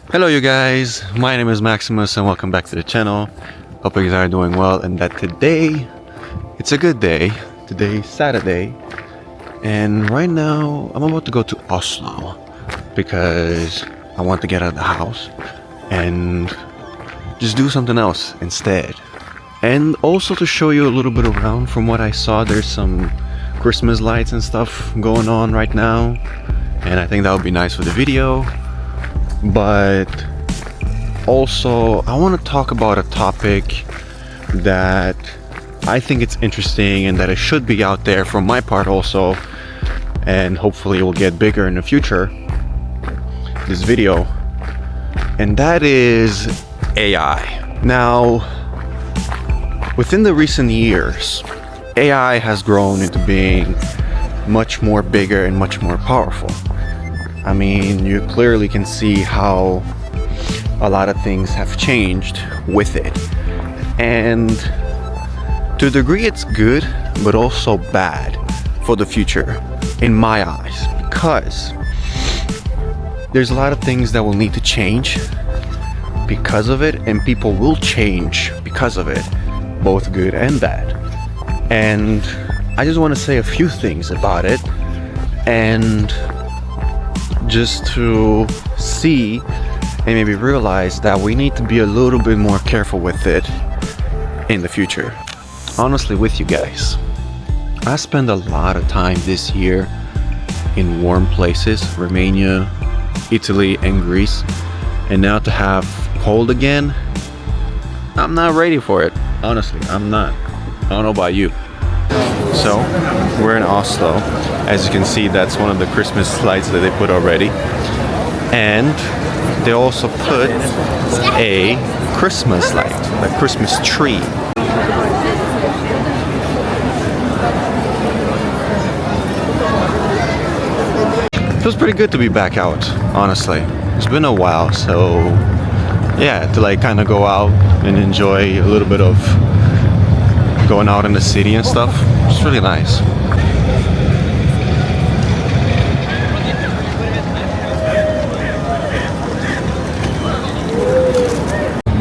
Hello you guys, my name is Maximus and welcome back to the channel. Hope you guys are doing well and that today, it's a good day. Today is Saturday and right now I'm about to go to Oslo because I want to get out of the house and just do something else instead. And also to show you a little bit around. From what I saw, there's some Christmas lights and stuff going on right now and I think that would be nice for the video. But also I want to talk about a topic that I think it's interesting and that it should be out there from my part also, and hopefully it will get bigger in the future, this video, and that is AI. Now, within the recent years, AI has grown into being much more bigger and much more powerful. I mean, you clearly can see how a lot of things have changed with it. And to a degree it's good, but also bad for the future, in my eyes. Because there's a lot of things that will need to change because of it, and people will change because of it, both good and bad. And I just want to say a few things about it, and just to see and maybe realize that we need to be a little bit more careful with it in the future. Honestly, with you guys, I spent a lot of time this year in warm places, Romania, Italy and Greece, and now to have cold again, I'm not ready for it. Honestly, I'm not. I don't know about you. So, we're in Oslo. As you can see, that's one of the Christmas lights that they put already. And they also put a Christmas light, a Christmas tree. Feels pretty good to be back out, honestly. It's been a while, so yeah, to like kind of go out and enjoy a little bit of going out in the city and stuff. It's really nice.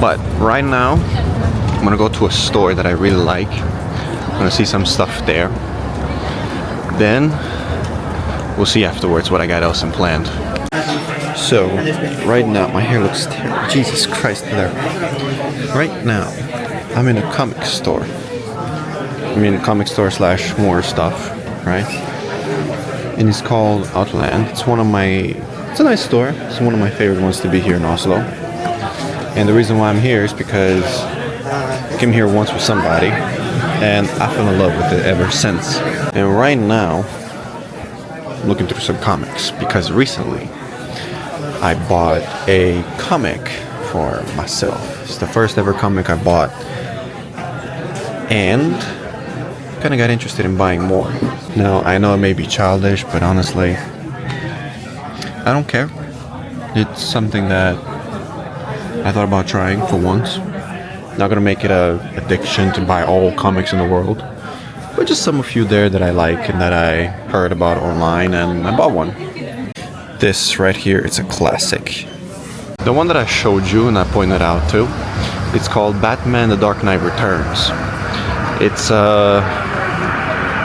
But right now, I'm gonna go to a store that I really like. I'm gonna see some stuff there. Then we'll see afterwards what I got else in planned. So right now, my hair looks terrible. Jesus Christ, there. Right now, I'm in a comic store. I mean, comic store slash more stuff, right? And it's called Outland. It's a nice store. It's one of my favorite ones to be here in Oslo. And the reason why I'm here is because I came here once with somebody and I fell in love with it ever since. And right now, I'm looking through some comics because recently I bought a comic for myself. It's the first ever comic I bought. And kind of got interested in buying more. Now, I know it may be childish, but honestly, I don't care. It's something that I thought about trying for once. Not gonna make it a addiction to buy all comics in the world, but just a few there that I like and that I heard about online, and I bought one. This right here, it's a classic. The one that I showed you and I pointed out to, it's called Batman: The Dark Knight Returns.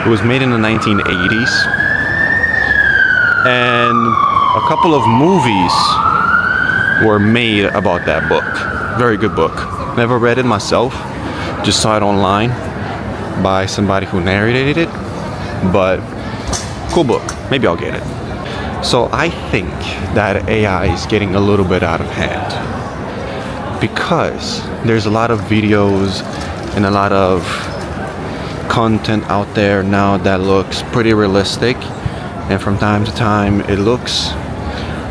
It was made in the 1980s, and a couple of movies were made about that book. Very good book. Never read it myself, just saw it online by somebody who narrated it, but cool book. Maybe I'll get it. So I think that AI is getting a little bit out of hand because there's a lot of videos and a lot of content out there now that looks pretty realistic, and from time to time it looks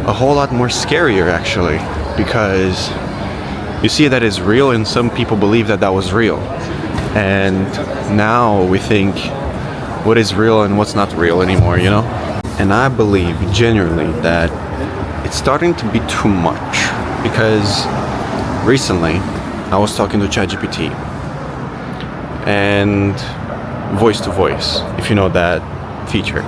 a whole lot more scarier actually, because you see that it's real and some people believe that that was real, and now we think what is real and what's not real anymore, you know? And I believe genuinely that it's starting to be too much, because recently I was talking to ChatGPT and voice to voice, if you know that feature.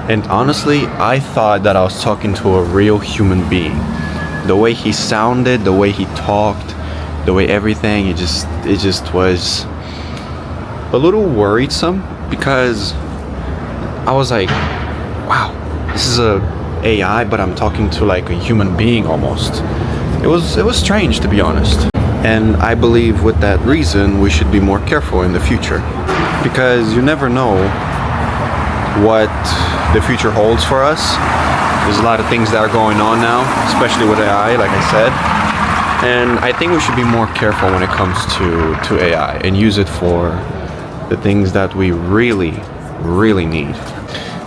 And honestly, I thought that I was talking to a real human being. the way he sounded, the way he talked, the way everything, it just was a little worrisome, because I was like, wow, this is a AI, but I'm talking to like a human being almost. It was strange, to be honest. And I believe with that reason we should be more careful in the future, because you never know what the future holds for us. There's a lot of things that are going on now, especially with AI, like I said. And I think we should be more careful when it comes to AI and use it for the things that we really, really need.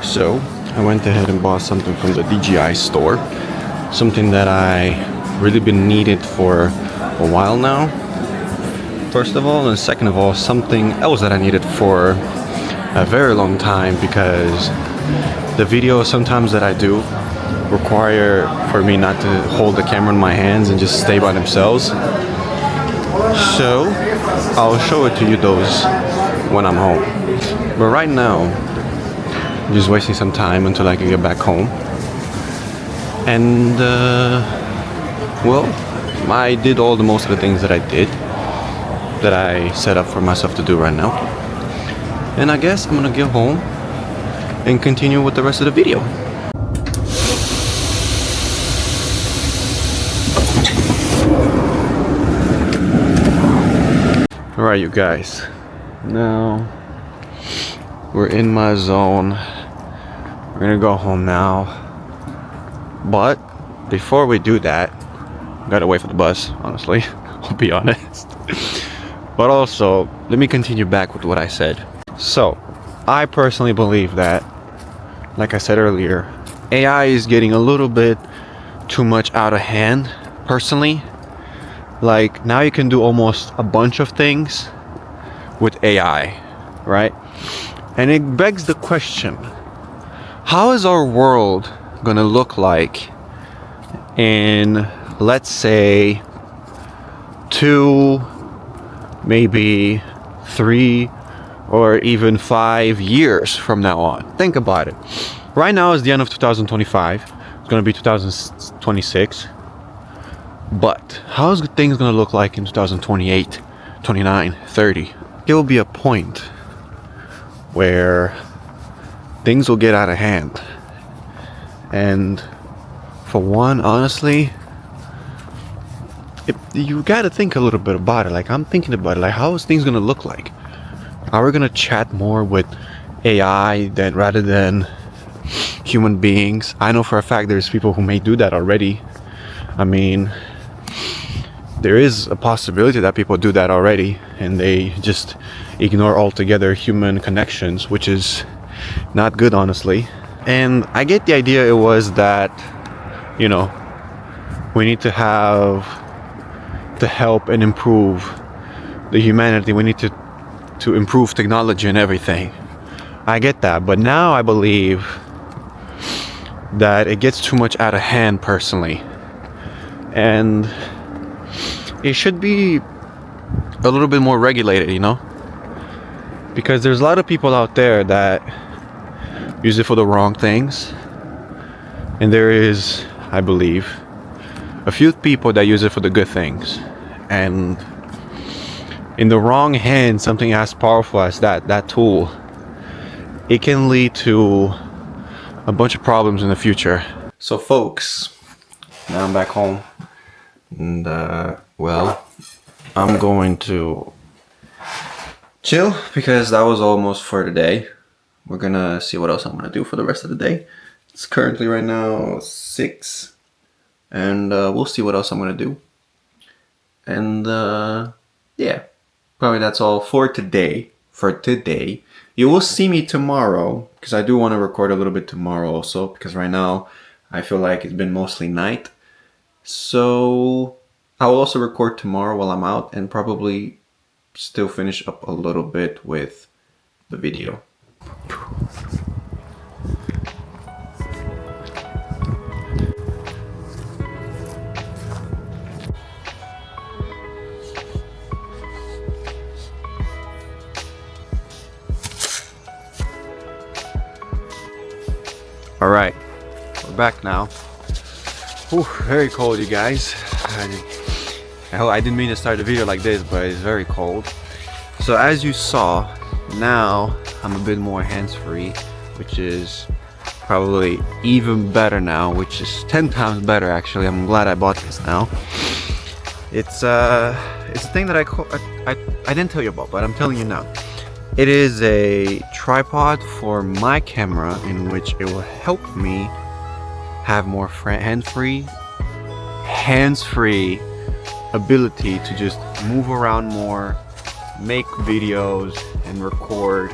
So I went ahead and bought something from the DJI store, something that I really been needed for a while now, first of all, and second of all, something else that I needed for a very long time, because the videos sometimes that I do require for me not to hold the camera in my hands and just stay by themselves. So I'll show it to you those when I'm home. But right now, I'm just wasting some time until I can get back home. And well, I did all the most of the things that I did, that I set up for myself to do right now. And I guess I'm gonna get home and continue with the rest of the video. Alright, you guys, now we're in my zone. We're gonna go home now, but before we do that, gotta wait for the bus, honestly. I'll be honest. But also, let me continue back with what I said. So I personally believe that, like I said earlier, AI is getting a little bit too much out of hand, personally. Like, now you can do almost a bunch of things with AI, right? And it begs the question, how is our world gonna look like in, let's say, 2, maybe 3, or even 5 years from now on? Think about it. Right now is the end of 2025. It's gonna be 2026. But how is things gonna look like in 2028, 29, 30? There will be a point where things will get out of hand. And for one, honestly, you gotta think a little bit about it. Like, I'm thinking about it, like, how is things gonna look like? Are we gonna chat more with AI rather than human beings? I know for a fact there's people who may do that already. I mean, there is a possibility that people do that already, and they just ignore altogether human connections, which is not good, honestly. And I get the idea, it was that, you know, we need to have to help and improve the humanity. We need to improve technology and everything. I get that, but now I believe that it gets too much out of hand, personally. And it should be a little bit more regulated, you know? Because there's a lot of people out there that use it for the wrong things. And there is, I believe, a few people that use it for the good things. And in the wrong hands, something as powerful as that tool, it can lead to a bunch of problems in the future. So folks, now I'm back home. And well, I'm going to chill, because that was almost for today. We're gonna see what else I'm gonna do for the rest of the day. It's currently right now 6, and we'll see what else I'm gonna do. And yeah, probably that's all for today. You will see me tomorrow, because I do want to record a little bit tomorrow also, because right now I feel like it's been mostly night. So I will also record tomorrow while I'm out, and probably still finish up a little bit with the video. All right, we're back now. Whew, very cold, you guys. I didn't mean to start the video like this, but it's very cold. So as you saw, now I'm a bit more hands-free, which is probably even better now, which is 10 times better actually. I'm glad I bought this now. It's a thing that I didn't tell you about, but I'm telling you now. It is a tripod for my camera in which it will help me have more hands-free ability to just move around more, make videos and record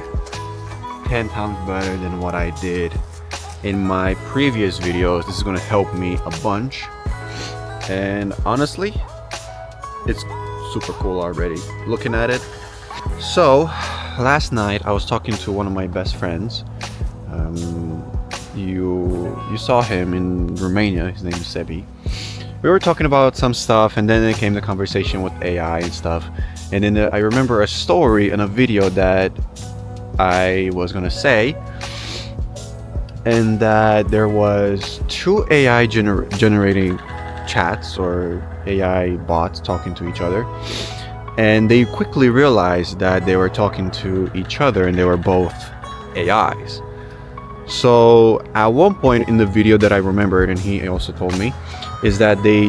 10 times better than what I did in my previous videos. This is going to help me a bunch, and honestly it's super cool already looking at it. So last night I was talking to one of my best friends. You saw him in Romania. His name is Sebi. We were talking about some stuff, and then it came the conversation with AI and stuff. And then I remember a story and a video that I was gonna say, and that there was two AI generating chats or AI bots talking to each other, and they quickly realized that they were talking to each other and they were both AIs. So at one point in the video that I remembered, and he also told me, is that they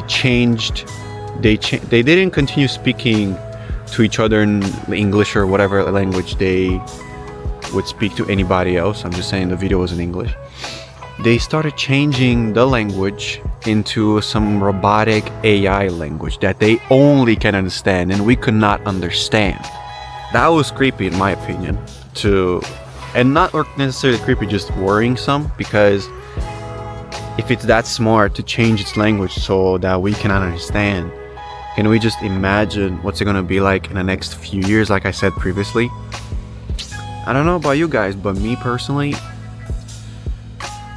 didn't continue speaking to each other in English or whatever language they would speak to anybody else. I'm just saying the video was in English. They started changing the language into some robotic AI language that they only can understand and we could not understand. That was creepy in my opinion, and not necessarily creepy, just worrying some, because if it's that smart to change its language so that we cannot understand, can we just imagine what's it gonna be like in the next few years? Like I said previously, I don't know about you guys, but me personally,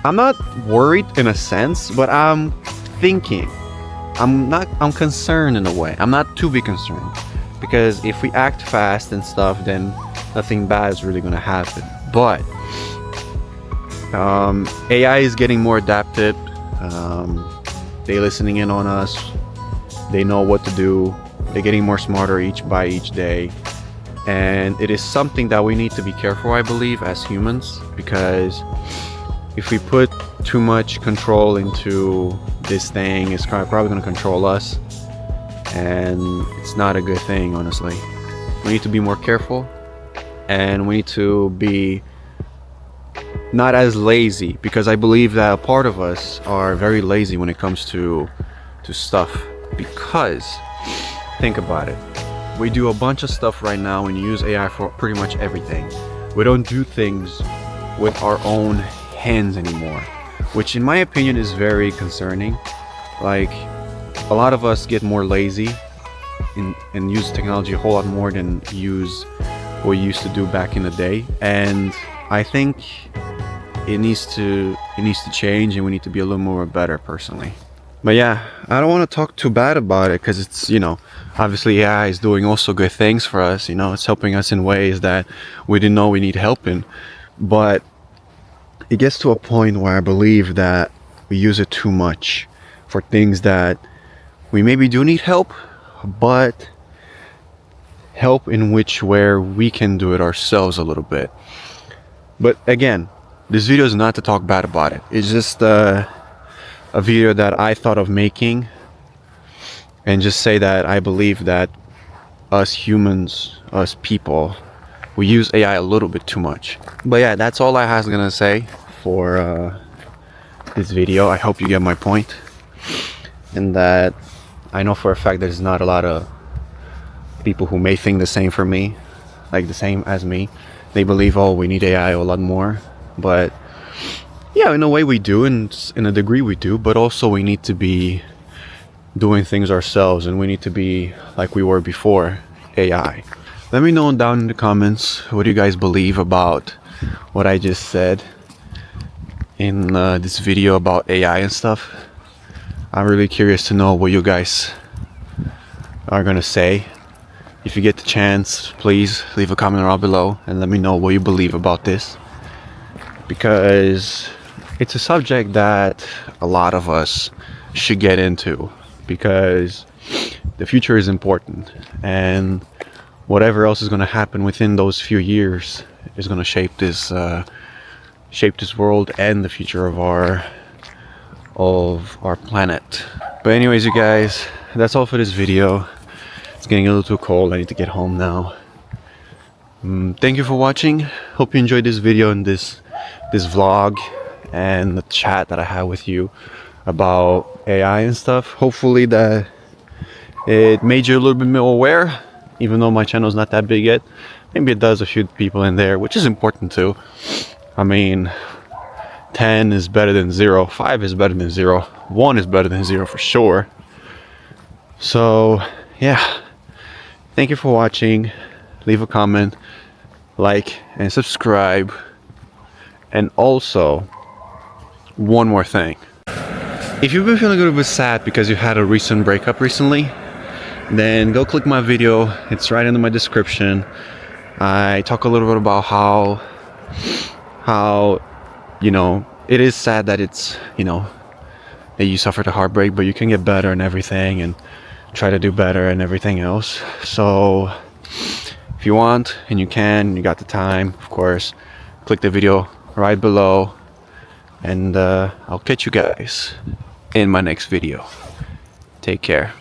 I'm not worried in a sense, but I'm thinking, I'm concerned in a way. I'm not too big concerned, because if we act fast and stuff, then nothing bad is really gonna happen. But AI is getting more adapted. They listening in on us. They know what to do. They're getting more smarter each day, and it is something that we need to be careful, I believe, as humans, because if we put too much control into this thing, it's probably going to control us, and it's not a good thing, honestly. We need to be more careful, and we need to be not as lazy, because I believe that a part of us are very lazy when it comes to stuff. Because think about it, we do a bunch of stuff right now and use AI for pretty much everything. We don't do things with our own hands anymore, which in my opinion is very concerning. Like, a lot of us get more lazy and use technology a whole lot more than use what we used to do back in the day, and I think it needs to change, and we need to be a little more better personally. But yeah, I don't want to talk too bad about it, because it's, obviously AI is doing also good things for us. It's helping us in ways that we didn't know we need help in. But it gets to a point where I believe that we use it too much for things that we maybe do need help, but help in which where we can do it ourselves a little bit. But again, this video is not to talk bad about it. It's just a video that I thought of making, and just say that I believe that us humans, us people, we use AI a little bit too much. But yeah, that's all I was gonna say for this video. I hope you get my point, and that I know for a fact there's not a lot of people who may think the same for me, like the same as me. They believe, oh, we need AI a lot more. But yeah, in a way we do, and in a degree we do, but also we need to be doing things ourselves, and we need to be like we were before AI. Let me know down in the comments what you guys believe about what I just said in this video about AI and stuff. I'm really curious to know what you guys are gonna say. If you get the chance, please leave a comment down below and let me know what you believe about this, because it's a subject that a lot of us should get into, because the future is important, and whatever else is going to happen within those few years is going to shape this world and the future of our planet. But anyways, you guys, that's all for this video. It's getting a little too cold. I need to get home now. Thank you for watching. Hope you enjoyed this video and this vlog and the chat that I had with you about AI and stuff. Hopefully that it made you a little bit more aware, even though my channel is not that big yet. Maybe it does a few people in there, which is important too. I mean, 10 is better than 0, 5 is better than 0, 1 is better than 0 for sure. So yeah, thank you for watching. Leave a comment, like, and subscribe. And also, one more thing. If you've been feeling a little bit sad because you had a recent breakup recently, then go click my video. It's right in my description. I talk a little bit about how you know, it is sad that it's, you know, that you suffered a heartbreak, but you can get better and everything, and try to do better and everything else. So if you want, and you can, you got the time, of course, click the video right below, and I'll catch you guys in my next video. Take care.